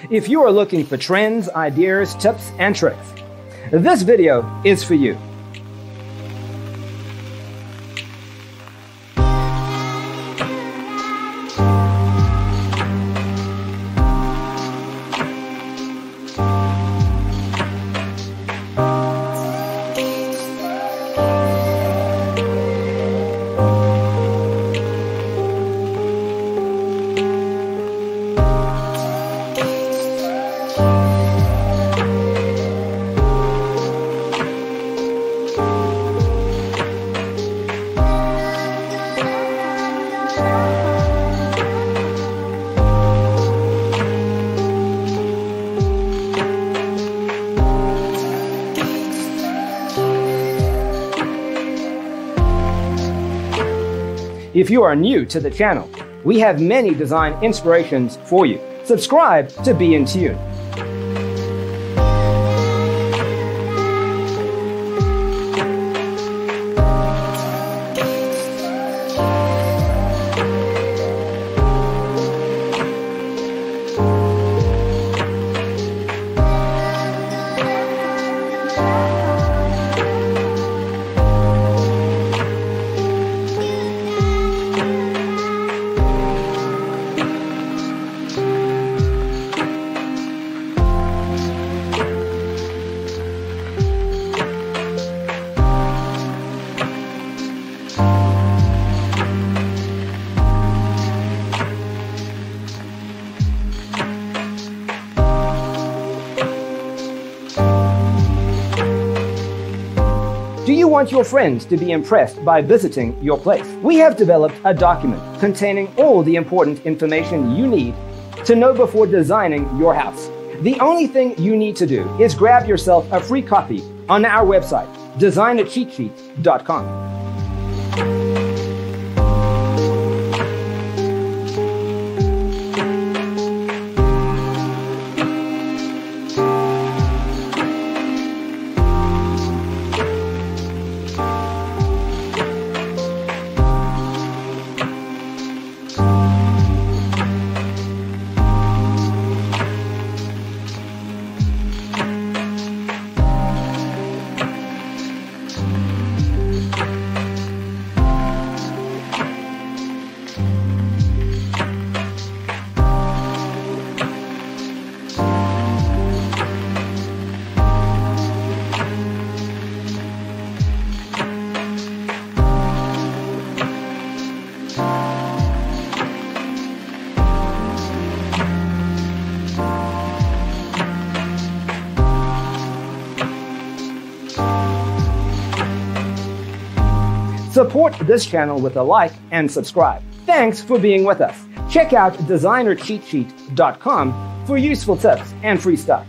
If you are looking for trends, ideas, tips, and tricks, this video is for you. If you are new to the channel, we have many design inspirations for you. Subscribe to be in tune. Do you want your friends to be impressed by visiting your place? We have developed a document containing all the important information you need to know before designing your house. The only thing you need to do is grab yourself a free copy on our website, designercheatsheet.com. Support this channel with a like and subscribe. Thanks for being with us. Check out designercheatsheet.com for useful tips and free stuff.